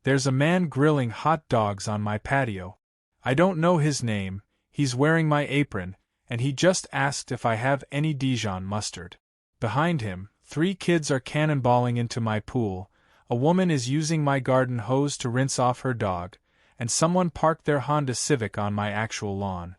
There's a man grilling hot dogs on my patio. I don't know his name, he's wearing my apron, and he just asked if I have any Dijon mustard. Behind him, 3 kids are cannonballing into my pool, a woman is using my garden hose to rinse off her dog, and someone parked their Honda Civic on my actual lawn.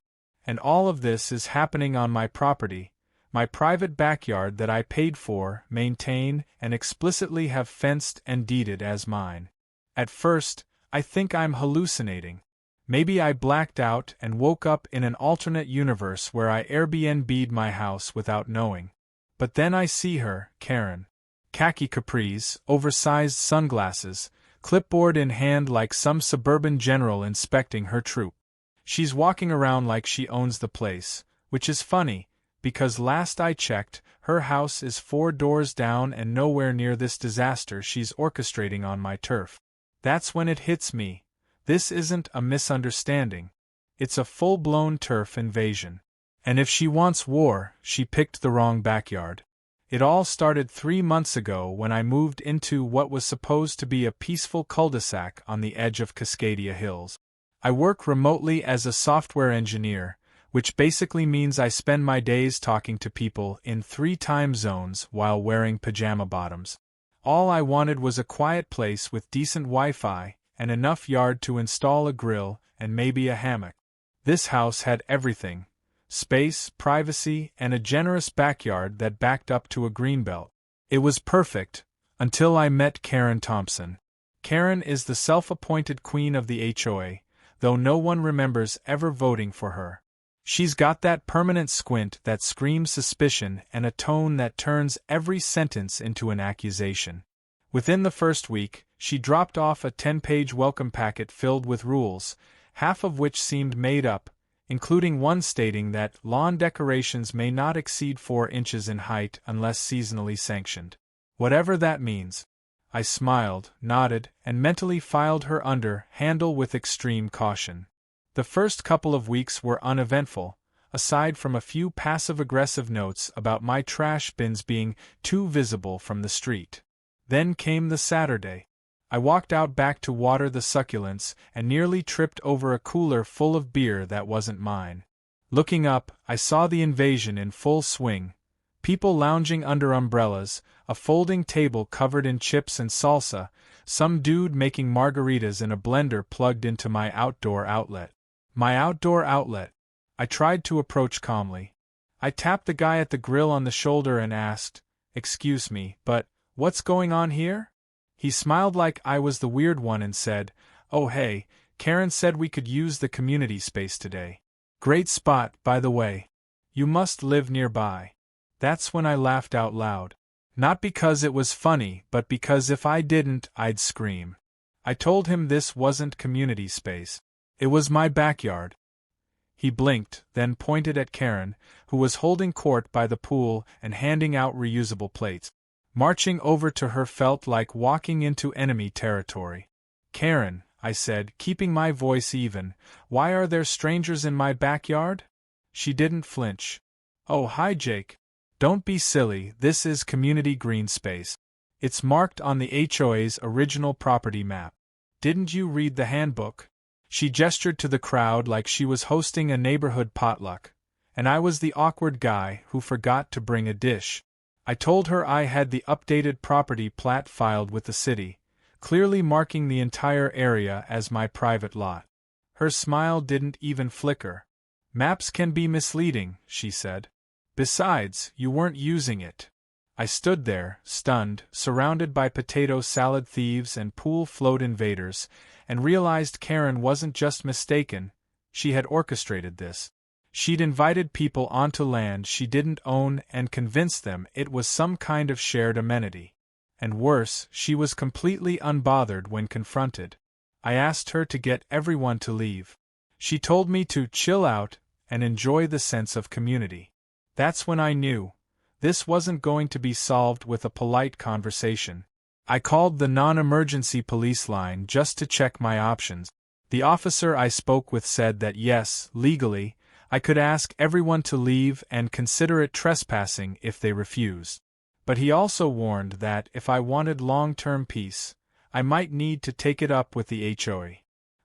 And all of this is happening on my property, my private backyard that I paid for, maintain, and explicitly have fenced and deeded as mine. At first, I think I'm hallucinating. Maybe I blacked out and woke up in an alternate universe where I Airbnb'd my house without knowing. But then I see her, Karen. Khaki capris, oversized sunglasses, clipboard in hand like some suburban general inspecting her troop. She's walking around like she owns the place, which is funny, because last I checked, her house is 4 doors down and nowhere near this disaster she's orchestrating on my turf. That's when it hits me. This isn't a misunderstanding. It's a full-blown turf invasion. And if she wants war, she picked the wrong backyard. It all started 3 months ago when I moved into what was supposed to be a peaceful cul-de-sac on the edge of Cascadia Hills. I work remotely as a software engineer, which basically means I spend my days talking to people in 3 time zones while wearing pajama bottoms. All I wanted was a quiet place with decent Wi-Fi and enough yard to install a grill and maybe a hammock. This house had everything: space, privacy, and a generous backyard that backed up to a greenbelt. It was perfect, until I met Karen Thompson. Karen is the self-appointed queen of the HOA, though no one remembers ever voting for her. She's got that permanent squint that screams suspicion and a tone that turns every sentence into an accusation. Within the first week, she dropped off a 10-page welcome packet filled with rules, half of which seemed made up, including one stating that lawn decorations may not exceed 4 inches in height unless seasonally sanctioned. Whatever that means. I smiled, nodded, and mentally filed her under handle with extreme caution. The first couple of weeks were uneventful, aside from a few passive-aggressive notes about my trash bins being too visible from the street. Then came the Saturday. I walked out back to water the succulents and nearly tripped over a cooler full of beer that wasn't mine. Looking up, I saw the invasion in full swing. People lounging under umbrellas, a folding table covered in chips and salsa, some dude making margaritas in a blender plugged into my outdoor outlet. My outdoor outlet. I tried to approach calmly. I tapped the guy at the grill on the shoulder and asked, "Excuse me, but what's going on here?" He smiled like I was the weird one and said, "Oh hey, Karen said we could use the community space today. Great spot, by the way. You must live nearby." That's when I laughed out loud. Not because it was funny, but because if I didn't, I'd scream. I told him this wasn't community space. It was my backyard. He blinked, then pointed at Karen, who was holding court by the pool and handing out reusable plates. Marching over to her felt like walking into enemy territory. "Karen," I said, keeping my voice even, "why are there strangers in my backyard?" She didn't flinch. "Oh, hi Jake. Don't be silly, this is community green space. It's marked on the HOA's original property map. Didn't you read the handbook?" She gestured to the crowd like she was hosting a neighborhood potluck, and I was the awkward guy who forgot to bring a dish. I told her I had the updated property plat filed with the city, clearly marking the entire area as my private lot. Her smile didn't even flicker. "Maps can be misleading," she said. "Besides, you weren't using it." I stood there, stunned, surrounded by potato salad thieves and pool float invaders, and realized Karen wasn't just mistaken, she had orchestrated this. She'd invited people onto land she didn't own and convinced them it was some kind of shared amenity. And worse, she was completely unbothered when confronted. I asked her to get everyone to leave. She told me to chill out and enjoy the sense of community. That's when I knew. This wasn't going to be solved with a polite conversation. I called the non-emergency police line just to check my options. The officer I spoke with said that yes, legally, I could ask everyone to leave and consider it trespassing if they refused. But he also warned that if I wanted long-term peace, I might need to take it up with the HOA.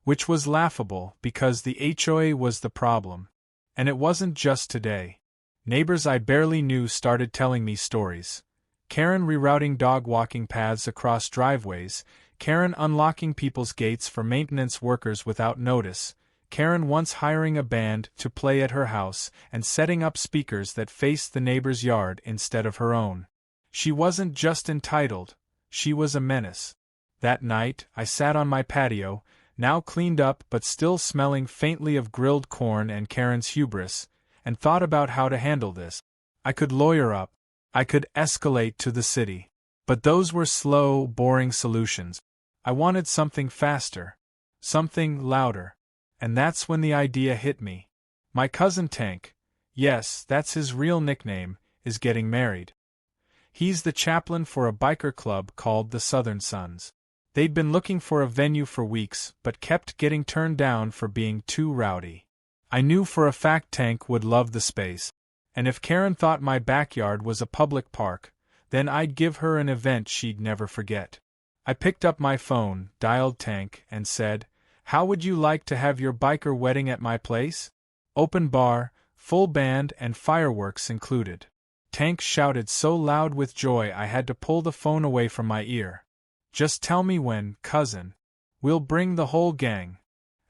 Which was laughable because the HOA was the problem. And it wasn't just today. Neighbors I barely knew started telling me stories. Karen rerouting dog walking paths across driveways, Karen unlocking people's gates for maintenance workers without notice, Karen once hiring a band to play at her house and setting up speakers that faced the neighbor's yard instead of her own. She wasn't just entitled, she was a menace. That night, I sat on my patio, now cleaned up but still smelling faintly of grilled corn and Karen's hubris, and thought about how to handle this. I could lawyer up. I could escalate to the city. But those were slow, boring solutions. I wanted something faster. Something louder. And that's when the idea hit me. My cousin Tank, yes, that's his real nickname, is getting married. He's the chaplain for a biker club called the Southern Sons. They'd been looking for a venue for weeks but kept getting turned down for being too rowdy. I knew for a fact Tank would love the space. And if Karen thought my backyard was a public park, then I'd give her an event she'd never forget. I picked up my phone, dialed Tank, and said, "How would you like to have your biker wedding at my place? Open bar, full band and fireworks included." Tank shouted so loud with joy I had to pull the phone away from my ear. "Just tell me when, cousin. We'll bring the whole gang."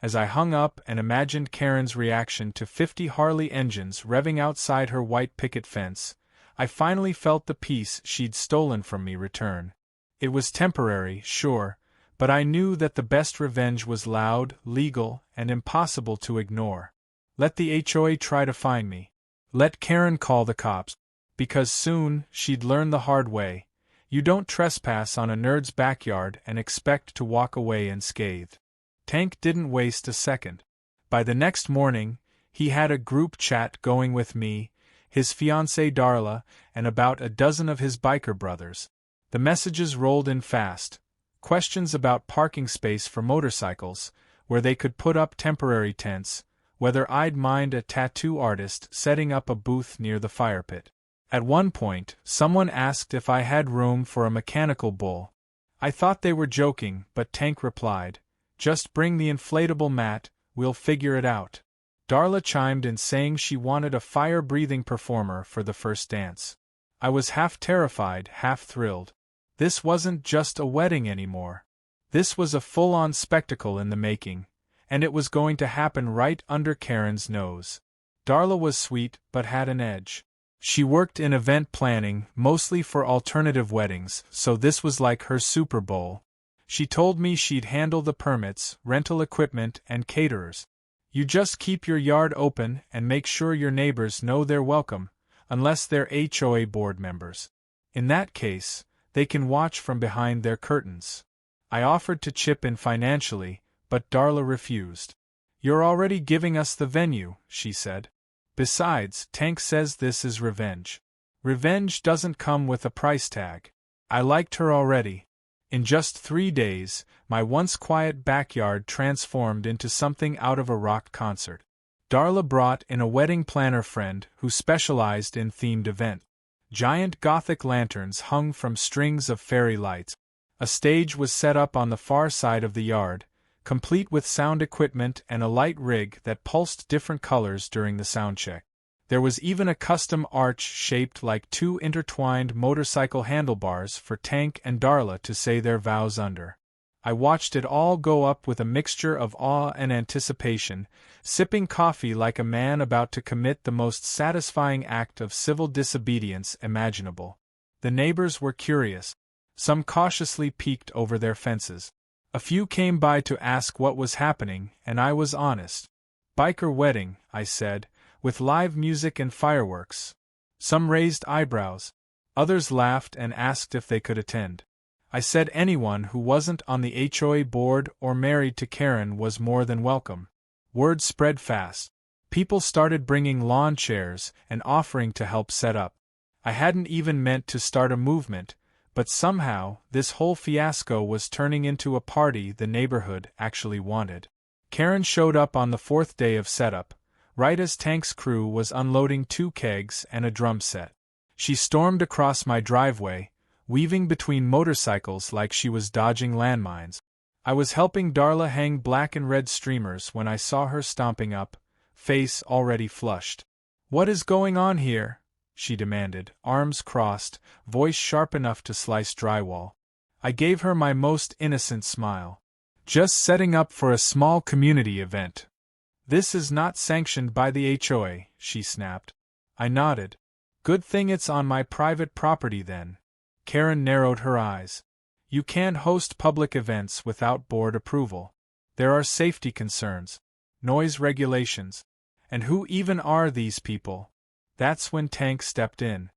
As I hung up and imagined Karen's reaction to 50 Harley engines revving outside her white picket fence, I finally felt the peace she'd stolen from me return. It was temporary, sure, but I knew that the best revenge was loud, legal, and impossible to ignore. Let the HOA try to find me. Let Karen call the cops. Because soon, she'd learn the hard way. You don't trespass on a nerd's backyard and expect to walk away unscathed. Tank didn't waste a second. By the next morning, he had a group chat going with me, his fiancée Darla, and about a dozen of his biker brothers. The messages rolled in fast. Questions about parking space for motorcycles, where they could put up temporary tents, whether I'd mind a tattoo artist setting up a booth near the fire pit. At one point, someone asked if I had room for a mechanical bull. I thought they were joking, but Tank replied, "Just bring the inflatable mat, we'll figure it out." Darla chimed in saying she wanted a fire-breathing performer for the first dance. I was half terrified, half thrilled. This wasn't just a wedding anymore. This was a full-on spectacle in the making, and it was going to happen right under Karen's nose. Darla was sweet but had an edge. She worked in event planning, mostly for alternative weddings, so this was like her Super Bowl. She told me she'd handle the permits, rental equipment, and caterers. You just keep your yard open and make sure your neighbors know they're welcome, unless they're HOA board members. In that case, they can watch from behind their curtains. I offered to chip in financially, but Darla refused. "You're already giving us the venue," she said. "Besides, Tank says this is revenge. Revenge doesn't come with a price tag." I liked her already. In just 3 days, my once quiet backyard transformed into something out of a rock concert. Darla brought in a wedding planner friend who specialized in themed events. Giant Gothic lanterns hung from strings of fairy lights. A stage was set up on the far side of the yard, complete with sound equipment and a light rig that pulsed different colors during the sound check. There was even a custom arch shaped like 2 intertwined motorcycle handlebars for Tank and Darla to say their vows under. I watched it all go up with a mixture of awe and anticipation, sipping coffee like a man about to commit the most satisfying act of civil disobedience imaginable. The neighbors were curious. Some cautiously peeked over their fences. A few came by to ask what was happening, and I was honest. "Biker wedding," I said, "with live music and fireworks." Some raised eyebrows. Others laughed and asked if they could attend. I said anyone who wasn't on the HOA board or married to Karen was more than welcome. Word spread fast. People started bringing lawn chairs and offering to help set up. I hadn't even meant to start a movement, but somehow this whole fiasco was turning into a party the neighborhood actually wanted. Karen showed up on the 4th day of setup, right as Tank's crew was unloading 2 kegs and a drum set. She stormed across my driveway, weaving between motorcycles like she was dodging landmines. I was helping Darla hang black and red streamers when I saw her stomping up, face already flushed. "What is going on here?" she demanded, arms crossed, voice sharp enough to slice drywall. I gave her my most innocent smile. "Just setting up for a small community event." "This is not sanctioned by the HOA, she snapped. I nodded. "Good thing it's on my private property then." Karen narrowed her eyes. "You can't host public events without board approval. There are safety concerns, noise regulations. And who even are these people?" That's when Tank stepped in.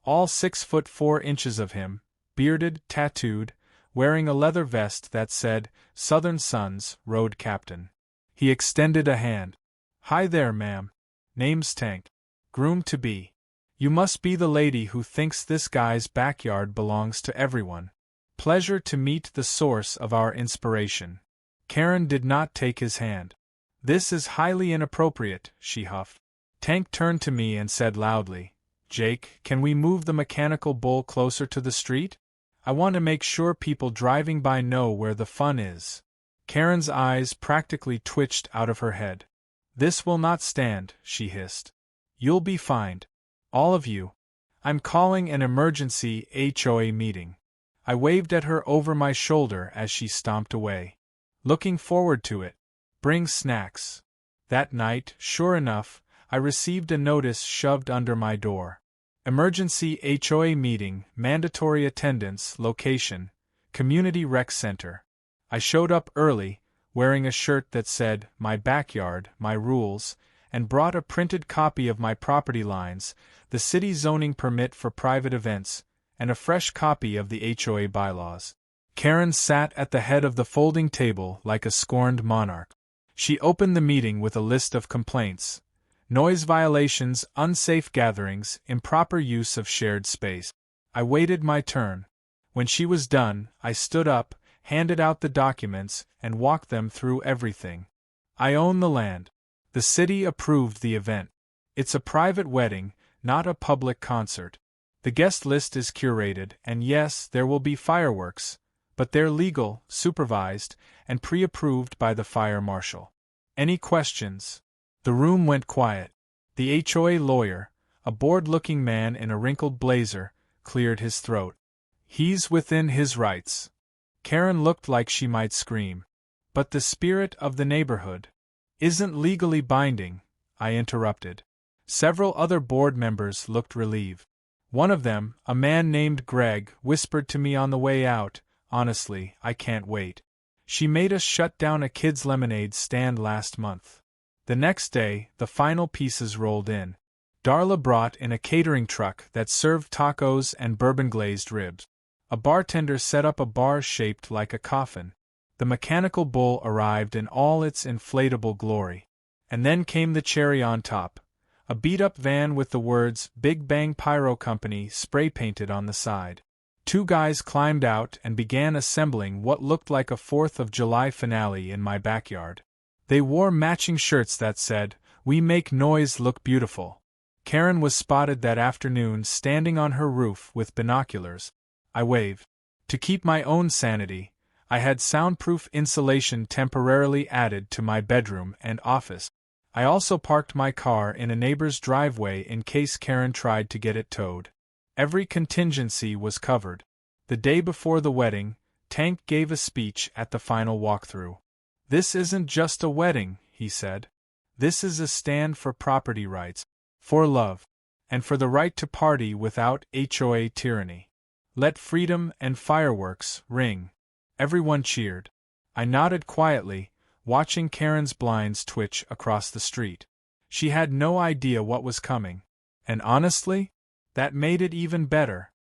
All 6'4" of him, bearded, tattooed, wearing a leather vest that said, "Southern Sons, Road Captain." He extended a hand. "Hi there, ma'am. Name's Tank. Groom-to-be. You must be the lady who thinks this guy's backyard belongs to everyone. Pleasure to meet the source of our inspiration." Karen did not take his hand. "This is highly inappropriate," she huffed. Tank turned to me and said loudly, "Jake, can we move the mechanical bull closer to the street? I want to make sure people driving by know where the fun is." Karen's eyes practically twitched out of her head. "This will not stand," she hissed. "You'll be fined. All of you. I'm calling an emergency HOA meeting." I waved at her over my shoulder as she stomped away. "Looking forward to it. Bring snacks." That night, sure enough, I received a notice shoved under my door. Emergency HOA meeting, mandatory attendance, location, Community Rec Center. I showed up early, wearing a shirt that said, "My backyard, my rules," and brought a printed copy of my property lines, the city zoning permit for private events, and a fresh copy of the HOA bylaws. Karen sat at the head of the folding table like a scorned monarch. She opened the meeting with a list of complaints: noise violations, unsafe gatherings, improper use of shared space. I waited my turn. When she was done, I stood up, handed out the documents, and walked them through everything. I own the land. The city approved the event. It's a private wedding, not a public concert. The guest list is curated, and yes, there will be fireworks, but they're legal, supervised, and pre-approved by the fire marshal. Any questions? The room went quiet. The HOA lawyer, a bored-looking man in a wrinkled blazer, cleared his throat. "He's within his rights." Karen looked like she might scream. "But the spirit of the neighborhood isn't legally binding," I interrupted. Several other board members looked relieved. One of them, a man named Greg, whispered to me on the way out, "Honestly, I can't wait. She made us shut down a kids' lemonade stand last month." The next day, the final pieces rolled in. Darla brought in a catering truck that served tacos and bourbon-glazed ribs. A bartender set up a bar shaped like a coffin. The mechanical bull arrived in all its inflatable glory. And then came the cherry on top: a beat-up van with the words "Big Bang Pyro Company" spray-painted on the side. Two guys climbed out and began assembling what looked like a 4th of July finale in my backyard. They wore matching shirts that said, "We make noise look beautiful." Karen was spotted that afternoon standing on her roof with binoculars. I waved. To keep my own sanity, I had soundproof insulation temporarily added to my bedroom and office. I also parked my car in a neighbor's driveway in case Karen tried to get it towed. Every contingency was covered. The day before the wedding, Tank gave a speech at the final walkthrough. "This isn't just a wedding," he said. "This is a stand for property rights, for love, and for the right to party without HOA tyranny. Let freedom and fireworks ring." Everyone cheered. I nodded quietly, watching Karen's blinds twitch across the street. She had no idea what was coming. And honestly, that made it even better.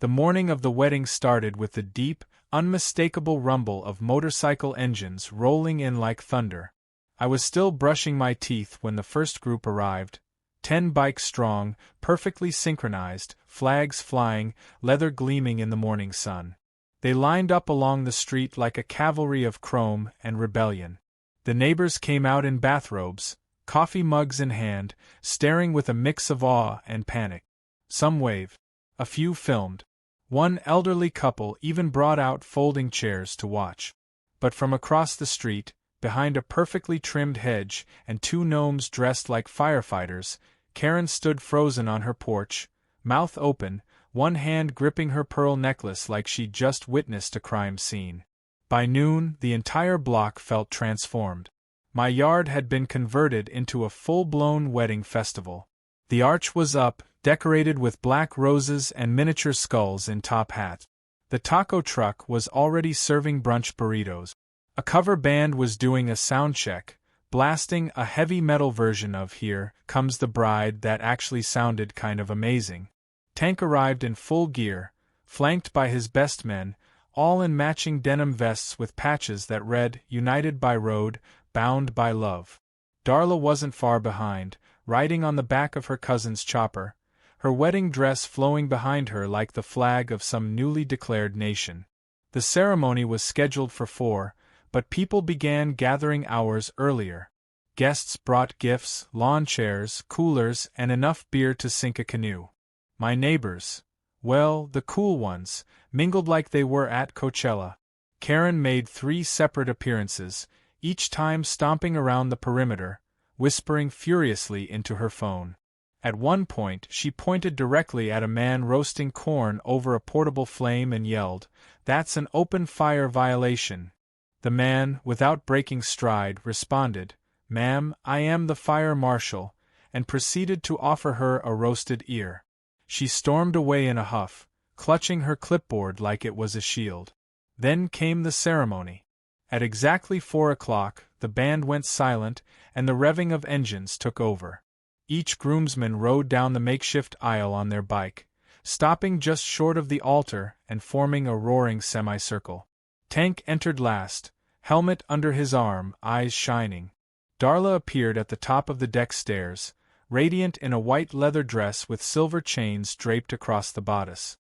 The morning of the wedding started with the deep, unmistakable rumble of motorcycle engines rolling in like thunder. I was still brushing my teeth when the first group arrived, 10 bikes strong, perfectly synchronized, flags flying, leather gleaming in the morning sun. They lined up along the street like a cavalry of chrome and rebellion. The neighbors came out in bathrobes, coffee mugs in hand, staring with a mix of awe and panic. Some waved. A few filmed. One elderly couple even brought out folding chairs to watch. But from across the street, behind a perfectly trimmed hedge and two gnomes dressed like firefighters, Karen stood frozen on her porch, mouth open, one hand gripping her pearl necklace like she'd just witnessed a crime scene. By noon, the entire block felt transformed. My yard had been converted into a full-blown wedding festival. The arch was up, decorated with black roses and miniature skulls in top hats. The taco truck was already serving brunch burritos. A cover band was doing a sound check, blasting a heavy metal version of Here Comes the Bride that actually sounded kind of amazing. Tank arrived in full gear, flanked by his best men, all in matching denim vests with patches that read, United by Road, Bound by Love. Darla wasn't far behind, riding on the back of her cousin's chopper, her wedding dress flowing behind her like the flag of some newly declared nation. The ceremony was scheduled for 4, but people began gathering hours earlier. Guests brought gifts, lawn chairs, coolers, and enough beer to sink a canoe. My neighbors, well, the cool ones, mingled like they were at Coachella. Karen made 3 separate appearances, each time stomping around the perimeter, whispering furiously into her phone. At one point, she pointed directly at a man roasting corn over a portable flame and yelled, "That's an open fire violation." The man, without breaking stride, responded, "Ma'am, I am the fire marshal," and proceeded to offer her a roasted ear. She stormed away in a huff, clutching her clipboard like it was a shield. Then came the ceremony. At exactly 4 o'clock, the band went silent, and the revving of engines took over. Each groomsman rode down the makeshift aisle on their bike, stopping just short of the altar and forming a roaring semicircle. Tank entered last, helmet under his arm, eyes shining. Darla appeared at the top of the deck stairs, radiant in a white leather dress with silver chains draped across the bodice.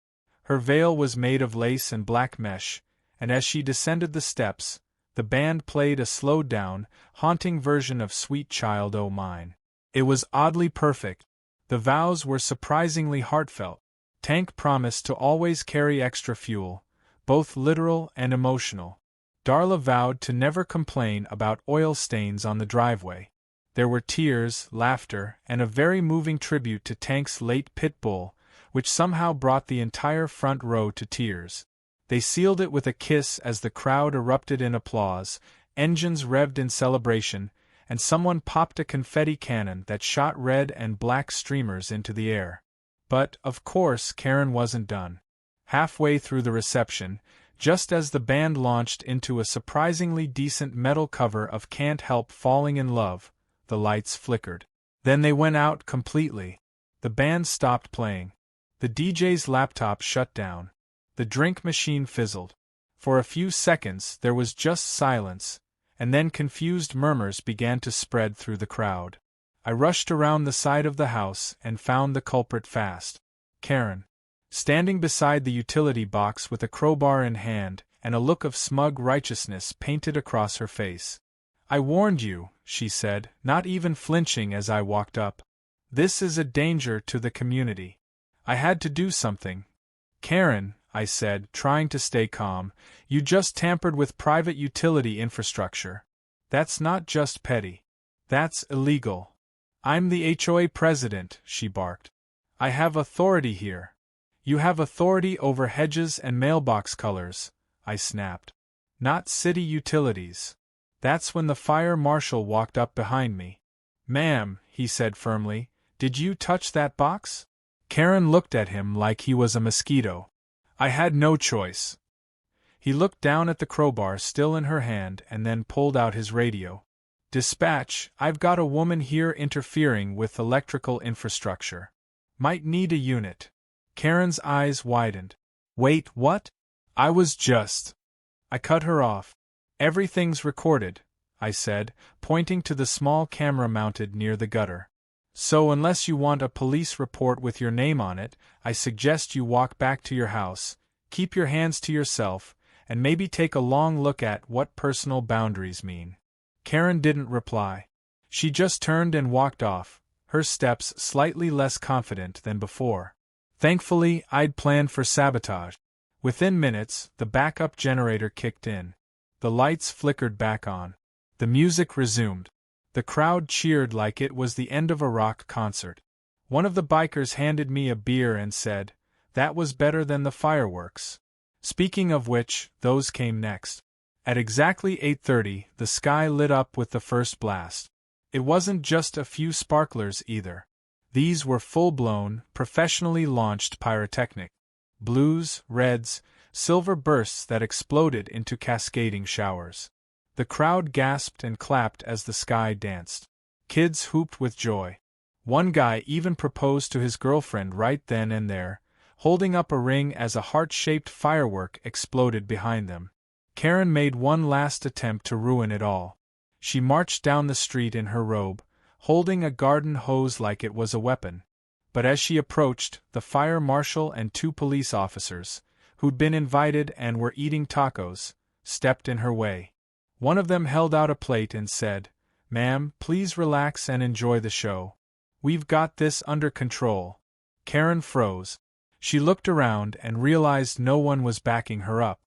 Her veil was made of lace and black mesh, and as she descended the steps, the band played a slowed-down, haunting version of Sweet Child O' Mine. It was oddly perfect. The vows were surprisingly heartfelt. Tank promised to always carry extra fuel, both literal and emotional. Darla vowed to never complain about oil stains on the driveway. There were tears, laughter, and a very moving tribute to Tank's late pit bull, which somehow brought the entire front row to tears. They sealed it with a kiss as the crowd erupted in applause, engines revved in celebration, and someone popped a confetti cannon that shot red and black streamers into the air. But, of course, Karen wasn't done. Halfway through the reception, just as the band launched into a surprisingly decent metal cover of Can't Help Falling in Love, the lights flickered. Then they went out completely. The band stopped playing. The DJ's laptop shut down. The drink machine fizzled. For a few seconds there was just silence, and then confused murmurs began to spread through the crowd. I rushed around the side of the house and found the culprit fast. Karen, standing beside the utility box with a crowbar in hand and a look of smug righteousness painted across her face. "I warned you," she said, not even flinching as I walked up. "This is a danger to the community. I had to do something." "Karen," I said, trying to stay calm, "you just tampered with private utility infrastructure. That's not just petty. That's illegal." "I'm the HOA president," she barked. "I have authority here." "You have authority over hedges and mailbox colors," I snapped. "Not city utilities." That's when the fire marshal walked up behind me. "Ma'am," he said firmly, "did you touch that box?" Karen looked at him like he was a mosquito. I had no choice. He looked down at the crowbar still in her hand and then pulled out his radio. "Dispatch, I've got a woman here interfering with electrical infrastructure. Might need a unit." Karen's eyes widened. "Wait, what?" I cut her off. "Everything's recorded," I said, pointing to the small camera mounted near the gutter. "So unless you want a police report with your name on it, I suggest you walk back to your house, keep your hands to yourself, and maybe take a long look at what personal boundaries mean." Karen didn't reply. She just turned and walked off, her steps slightly less confident than before. Thankfully, I'd planned for sabotage. Within minutes, the backup generator kicked in. The lights flickered back on. The music resumed. The crowd cheered like it was the end of a rock concert. One of the bikers handed me a beer and said, "That was better than the fireworks." Speaking of which, those came next. At exactly 8:30, the sky lit up with the first blast. It wasn't just a few sparklers either. These were full-blown, professionally launched pyrotechnic. Blues, reds, silver bursts that exploded into cascading showers. The crowd gasped and clapped as the sky danced. Kids whooped with joy. One guy even proposed to his girlfriend right then and there, holding up a ring as a heart-shaped firework exploded behind them. Karen made one last attempt to ruin it all. She marched down the street in her robe, holding a garden hose like it was a weapon. But as she approached, the fire marshal and 2 police officers, who'd been invited and were eating tacos, stepped in her way. One of them held out a plate and said, "Ma'am, please relax and enjoy the show. We've got this under control." Karen froze. She looked around and realized no one was backing her up.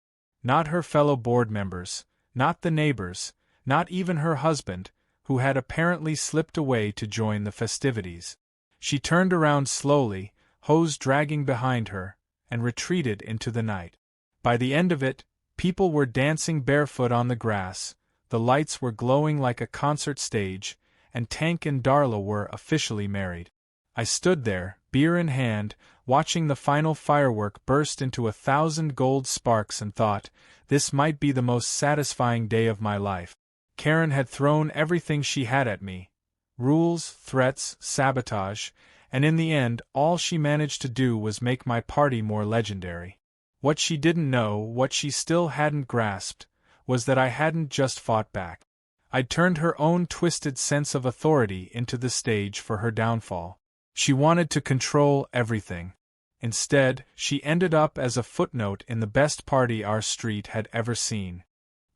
Not her fellow board members, not the neighbors, not even her husband, who had apparently slipped away to join the festivities. She turned around slowly, hose dragging behind her, and retreated into the night. By the end of it, people were dancing barefoot on the grass, the lights were glowing like a concert stage, and Tank and Darla were officially married. I stood there, beer in hand, watching the final firework burst into 1,000 gold sparks and thought, this might be the most satisfying day of my life. Karen had thrown everything she had at me. Rules, threats, sabotage, and in the end all she managed to do was make my party more legendary. What she didn't know, what she still hadn't grasped, was that I hadn't just fought back. I'd turned her own twisted sense of authority into the stage for her downfall. She wanted to control everything. Instead, she ended up as a footnote in the best party our street had ever seen.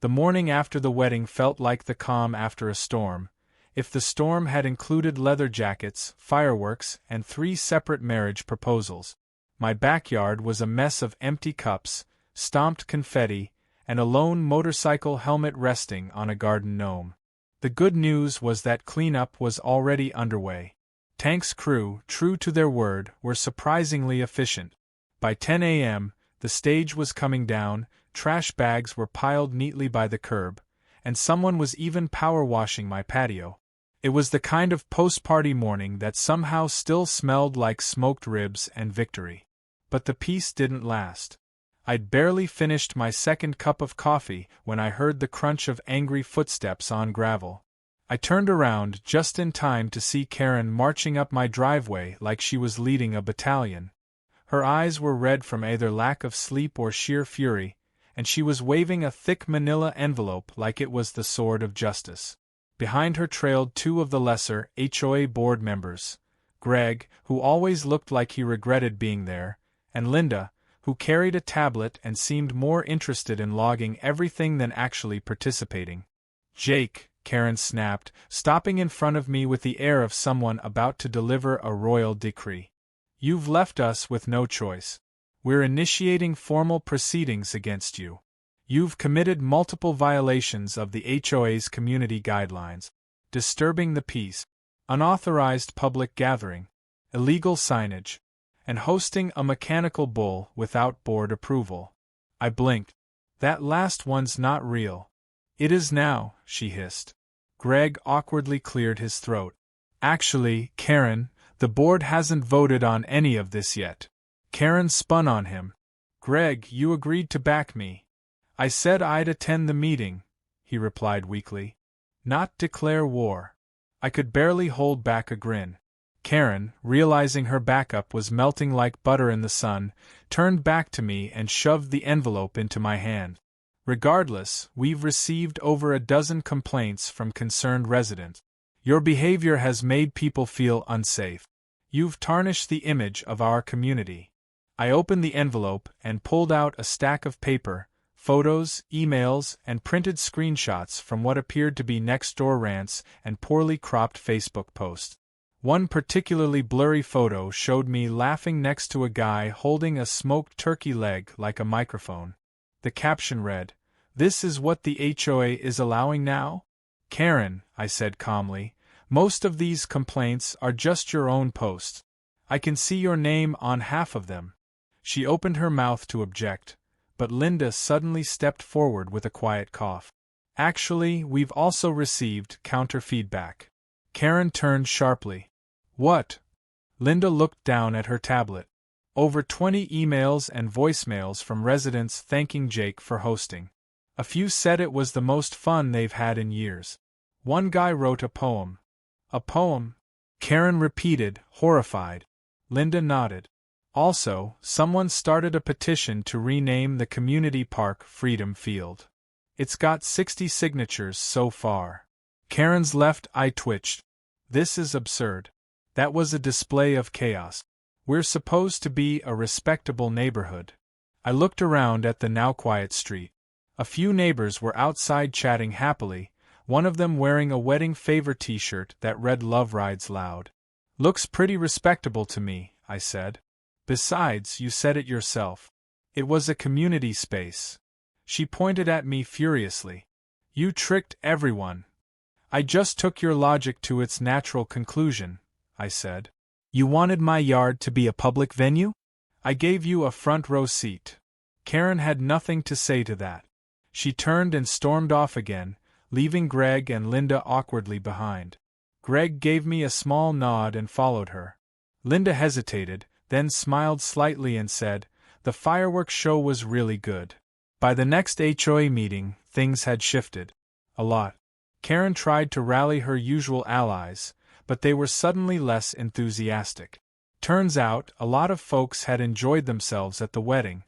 The morning after the wedding felt like the calm after a storm, if the storm had included leather jackets, fireworks, and 3 separate marriage proposals. My backyard was a mess of empty cups, stomped confetti, and a lone motorcycle helmet resting on a garden gnome. The good news was that cleanup was already underway. Tank's crew, true to their word, were surprisingly efficient. By 10 a.m., the stage was coming down, trash bags were piled neatly by the curb, and someone was even power washing my patio. It was the kind of post-party morning that somehow still smelled like smoked ribs and victory. But the peace didn't last. I'd barely finished my second cup of coffee when I heard the crunch of angry footsteps on gravel. I turned around just in time to see Karen marching up my driveway like she was leading a battalion. Her eyes were red from either lack of sleep or sheer fury, and she was waving a thick manila envelope like it was the sword of justice. Behind her trailed 2 of the lesser HOA board members, Greg, who always looked like he regretted being there, and Linda, who carried a tablet and seemed more interested in logging everything than actually participating. "Jake," Karen snapped, stopping in front of me with the air of someone about to deliver a royal decree. "You've left us with no choice. We're initiating formal proceedings against you. You've committed multiple violations of the HOA's community guidelines, disturbing the peace, unauthorized public gathering, illegal signage, and hosting a mechanical bull without board approval." I blinked. "That last one's not real." "It is now," she hissed. Greg awkwardly cleared his throat. "Actually, Karen, the board hasn't voted on any of this yet." Karen spun on him. "Greg, you agreed to back me." "I said I'd attend the meeting," he replied weakly. "Not declare war." I could barely hold back a grin. Karen, realizing her backup was melting like butter in the sun, turned back to me and shoved the envelope into my hand. "Regardless, we've received over a dozen complaints from concerned residents. Your behavior has made people feel unsafe. You've tarnished the image of our community." I opened the envelope and pulled out a stack of paper, photos, emails, and printed screenshots from what appeared to be next-door rants and poorly cropped Facebook posts. One particularly blurry photo showed me laughing next to a guy holding a smoked turkey leg like a microphone. The caption read, "This is what the HOA is allowing now?" "Karen," I said calmly, "most of these complaints are just your own posts. I can see your name on half of them." She opened her mouth to object, but Linda suddenly stepped forward with a quiet cough. "Actually, we've also received counter-feedback." Karen turned sharply. "What?" Linda looked down at her tablet. "Over 20 emails and voicemails from residents thanking Jake for hosting. A few said it was the most fun they've had in years. One guy wrote a poem." "A poem?" Karen repeated, horrified. Linda nodded. "Also, someone started a petition to rename the community park Freedom Field. It's got 60 signatures so far." Karen's left eye twitched. "This is absurd. That was a display of chaos. We're supposed to be a respectable neighborhood." I looked around at the now quiet street. A few neighbors were outside chatting happily, one of them wearing a wedding favor t-shirt that read "Love Rides Loud." "Looks pretty respectable to me," I said. "Besides, you said it yourself. It was a community space." She pointed at me furiously. "You tricked everyone." "I just took your logic to its natural conclusion," I said. "You wanted my yard to be a public venue? I gave you a front row seat." Karen had nothing to say to that. She turned and stormed off again, leaving Greg and Linda awkwardly behind. Greg gave me a small nod and followed her. Linda hesitated, then smiled slightly and said, "The fireworks show was really good." By the next HOA meeting, things had shifted. A lot. Karen tried to rally her usual allies, but they were suddenly less enthusiastic. Turns out, a lot of folks had enjoyed themselves at the wedding.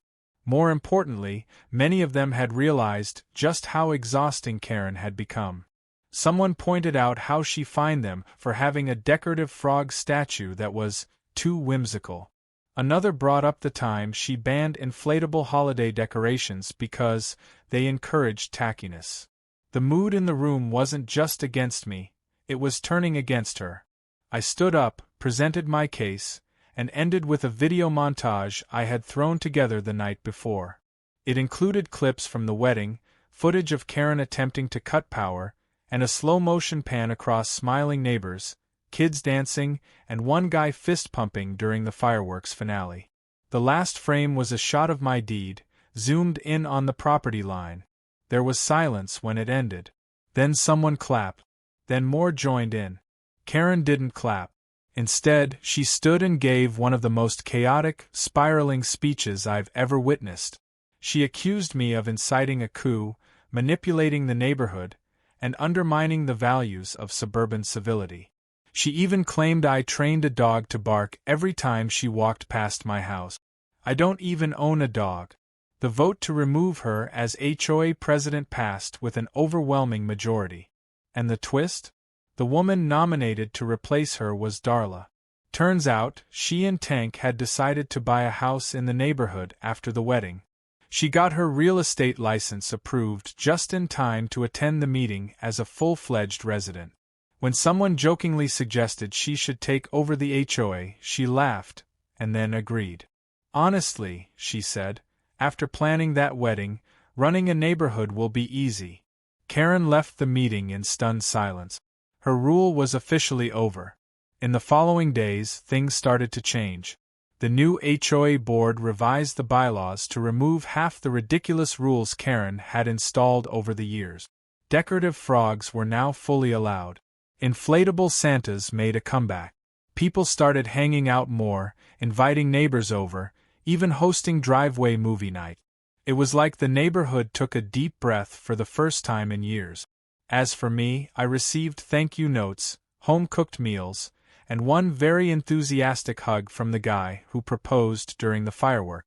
More importantly, many of them had realized just how exhausting Karen had become. Someone pointed out how she fined them for having a decorative frog statue that was too whimsical. Another brought up the time she banned inflatable holiday decorations because they encouraged tackiness. The mood in the room wasn't just against me, it was turning against her. I stood up, presented my case, and ended with a video montage I had thrown together the night before. It included clips from the wedding, footage of Karen attempting to cut power, and a slow-motion pan across smiling neighbors, kids dancing, and one guy fist-pumping during the fireworks finale. The last frame was a shot of my deed, zoomed in on the property line. There was silence when it ended. Then someone clapped. Then more joined in. Karen didn't clap. Instead, she stood and gave one of the most chaotic, spiraling speeches I've ever witnessed. She accused me of inciting a coup, manipulating the neighborhood, and undermining the values of suburban civility. She even claimed I trained a dog to bark every time she walked past my house. I don't even own a dog. The vote to remove her as HOA president passed with an overwhelming majority. And the twist? The woman nominated to replace her was Darla. Turns out, she and Tank had decided to buy a house in the neighborhood after the wedding. She got her real estate license approved just in time to attend the meeting as a full-fledged resident. When someone jokingly suggested she should take over the HOA, she laughed, and then agreed. "Honestly," she said, "after planning that wedding, running a neighborhood will be easy." Karen left the meeting in stunned silence. Her rule was officially over. In the following days, things started to change. The new HOA board revised the bylaws to remove half the ridiculous rules Karen had installed over the years. Decorative frogs were now fully allowed. Inflatable Santas made a comeback. People started hanging out more, inviting neighbors over, even hosting driveway movie night. It was like the neighborhood took a deep breath for the first time in years. As for me, I received thank you notes, home-cooked meals, and one very enthusiastic hug from the guy who proposed during the fireworks.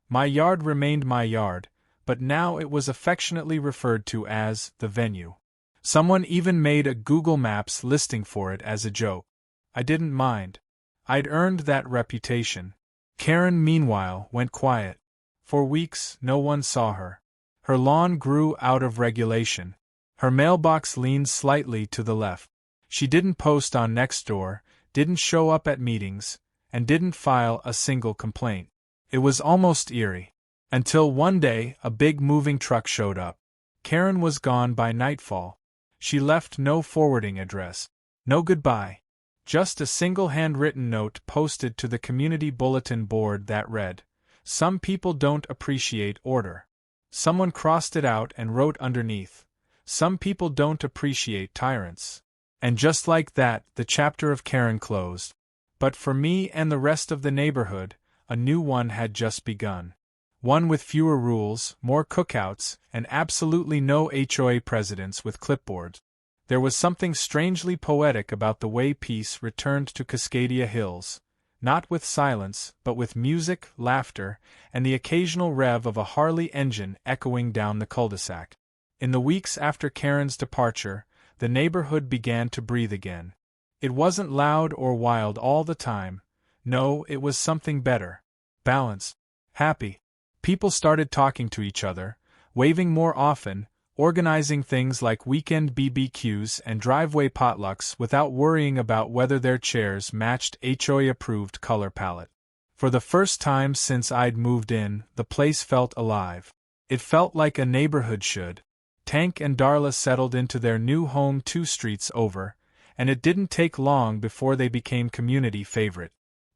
My yard remained my yard, but now it was affectionately referred to as the venue. Someone even made a Google Maps listing for it as a joke. I didn't mind. I'd earned that reputation. Karen, meanwhile, went quiet. For weeks, no one saw her. Her lawn grew out of regulation. Her mailbox leaned slightly to the left. She didn't post on Nextdoor, didn't show up at meetings, and didn't file a single complaint. It was almost eerie. Until one day, a big moving truck showed up. Karen was gone by nightfall. She left no forwarding address. No goodbye. Just a single handwritten note posted to the community bulletin board that read, "Some people don't appreciate order." Someone crossed it out and wrote underneath, "Some people don't appreciate tyrants." And just like that, the chapter of Karen closed. But for me and the rest of the neighborhood, a new one had just begun. One with fewer rules, more cookouts, and absolutely no HOA presidents with clipboards. There was something strangely poetic about the way peace returned to Cascadia Hills, not with silence, but with music, laughter, and the occasional rev of a Harley engine echoing down the cul-de-sac. In the weeks after Karen's departure, the neighborhood began to breathe again. It wasn't loud or wild all the time. No, it was something better. Balanced. Happy. People started talking to each other, waving more often, organizing things like weekend BBQs and driveway potlucks without worrying about whether their chairs matched HOA-approved color palette. For the first time since I'd moved in, the place felt alive. It felt like a neighborhood should. Tank and Darla settled into their new home 2 streets over, and it didn't take long before they became community favorite.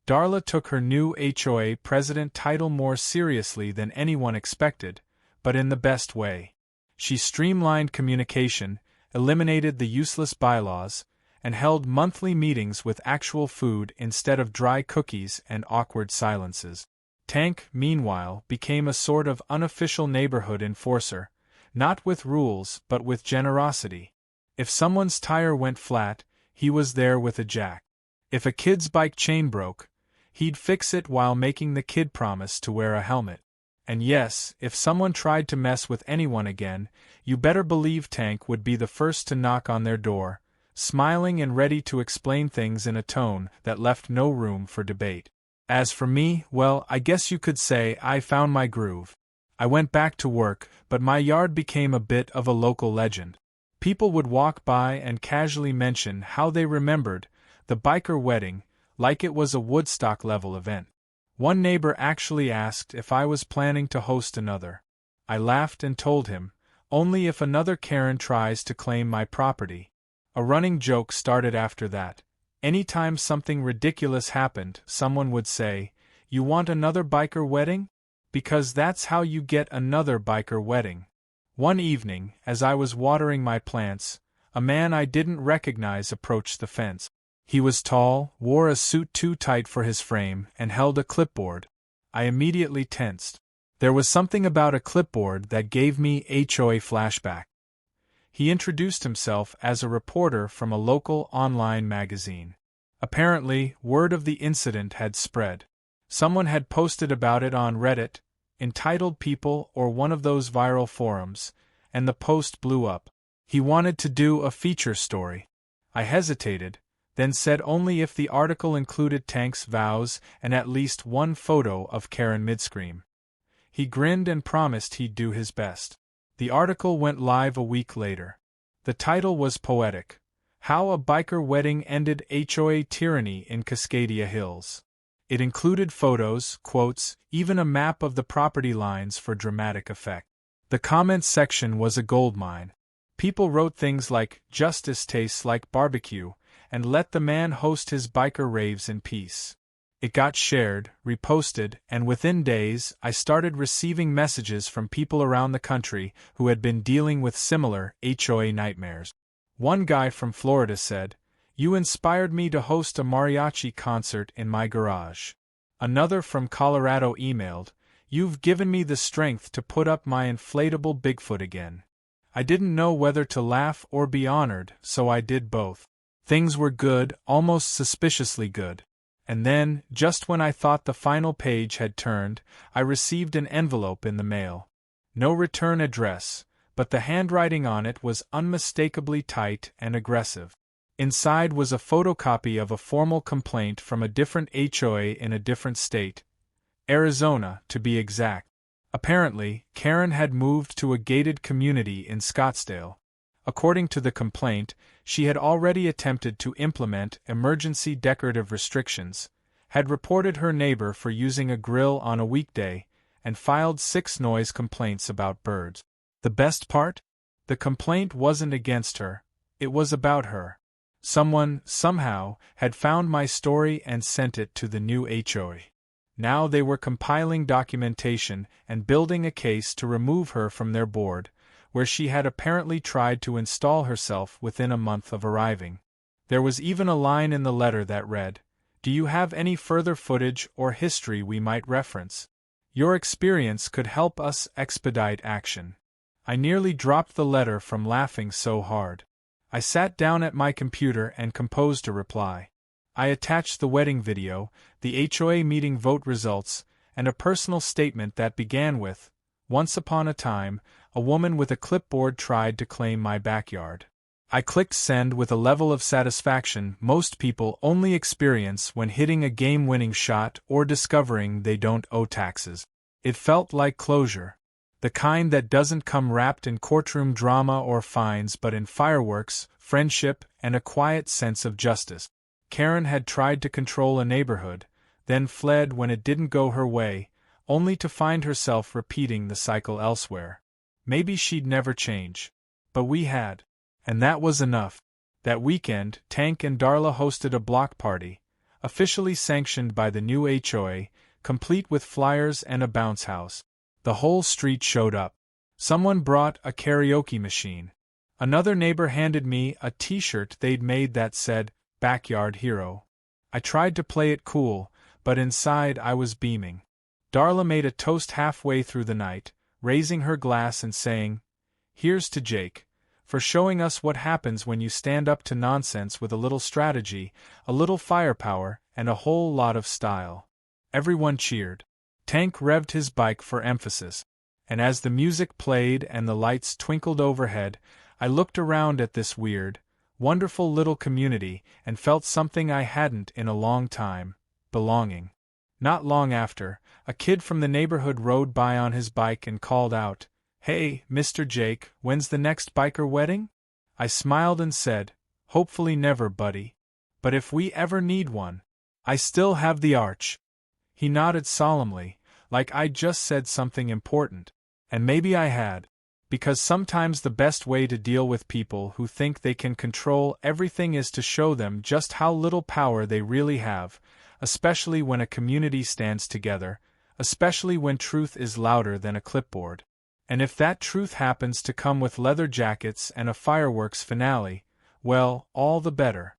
Darla took her new HOA president title more seriously than anyone expected, but in the best way. She streamlined communication, eliminated the useless bylaws, and held monthly meetings with actual food instead of dry cookies and awkward silences. Tank, meanwhile, became a sort of unofficial neighborhood enforcer, not with rules but with generosity. If someone's tire went flat, he was there with a jack. If a kid's bike chain broke, he'd fix it while making the kid promise to wear a helmet. And yes, if someone tried to mess with anyone again, you better believe Tank would be the first to knock on their door, smiling and ready to explain things in a tone that left no room for debate. As for me, well, I guess you could say I found my groove. I went back to work, but my yard became a bit of a local legend. People would walk by and casually mention how they remembered the biker wedding, like it was a Woodstock-level event. One neighbor actually asked if I was planning to host another. I laughed and told him, only if another Karen tries to claim my property. A running joke started after that. Anytime something ridiculous happened, someone would say, "You want another biker wedding? Because that's how you get another biker wedding." One evening, as I was watering my plants, a man I didn't recognize approached the fence. He was tall, wore a suit too tight for his frame, and held a clipboard. I immediately tensed. There was something about a clipboard that gave me HOA flashback. He introduced himself as a reporter from a local online magazine. Apparently, word of the incident had spread. Someone had posted about it on Reddit, EntitledPeople, or one of those viral forums, and the post blew up. He wanted to do a feature story. I hesitated, then said only if the article included Tank's vows and at least one photo of Karen midscream. He grinned and promised he'd do his best. The article went live a week later. The title was poetic: How a Biker Wedding Ended HOA Tyranny in Cascadia Hills. It included photos, quotes, even a map of the property lines for dramatic effect. The comments section was a goldmine. People wrote things like, "Justice tastes like barbecue," and "Let the man host his biker raves in peace." It got shared, reposted, and within days I started receiving messages from people around the country who had been dealing with similar HOA nightmares. One guy from Florida said, "You inspired me to host a mariachi concert in my garage." Another from Colorado emailed, "You've given me the strength to put up my inflatable Bigfoot again." I didn't know whether to laugh or be honored, so I did both. Things were good, almost suspiciously good. And then, just when I thought the final page had turned, I received an envelope in the mail. No return address, but the handwriting on it was unmistakably tight and aggressive. Inside was a photocopy of a formal complaint from a different HOA in a different state. Arizona, to be exact. Apparently, Karen had moved to a gated community in Scottsdale. According to the complaint, she had already attempted to implement emergency decorative restrictions, had reported her neighbor for using a grill on a weekday, and filed 6 noise complaints about birds. The best part? The complaint wasn't against her, it was about her. Someone, somehow, had found my story and sent it to the new HOA. Now they were compiling documentation and building a case to remove her from their board, where she had apparently tried to install herself within a month of arriving. There was even a line in the letter that read, "Do you have any further footage or history we might reference? Your experience could help us expedite action." I nearly dropped the letter from laughing so hard. I sat down at my computer and composed a reply. I attached the wedding video, the HOA meeting vote results, and a personal statement that began with, "Once upon a time, a woman with a clipboard tried to claim my backyard." I clicked send with a level of satisfaction most people only experience when hitting a game-winning shot or discovering they don't owe taxes. It felt like closure. The kind that doesn't come wrapped in courtroom drama or fines but in fireworks, friendship, and a quiet sense of justice. Karen had tried to control a neighborhood, then fled when it didn't go her way, only to find herself repeating the cycle elsewhere. Maybe she'd never change. But we had. And that was enough. That weekend, Tank and Darla hosted a block party, officially sanctioned by the new HOA, complete with flyers and a bounce house. The whole street showed up. Someone brought a karaoke machine. Another neighbor handed me a t-shirt they'd made that said, "Backyard Hero." I tried to play it cool, but inside I was beaming. Darla made a toast halfway through the night, raising her glass and saying, "Here's to Jake, for showing us what happens when you stand up to nonsense with a little strategy, a little firepower, and a whole lot of style." Everyone cheered. Tank revved his bike for emphasis, and as the music played and the lights twinkled overhead, I looked around at this weird, wonderful little community and felt something I hadn't in a long time: belonging. Not long after, a kid from the neighborhood rode by on his bike and called out, "Hey, Mr. Jake, when's the next biker wedding?" I smiled and said, "Hopefully never, buddy. But if we ever need one, I still have the arch." He nodded solemnly, like I'd just said something important. And maybe I had. Because sometimes the best way to deal with people who think they can control everything is to show them just how little power they really have, especially when a community stands together, especially when truth is louder than a clipboard. And if that truth happens to come with leather jackets and a fireworks finale, well, all the better.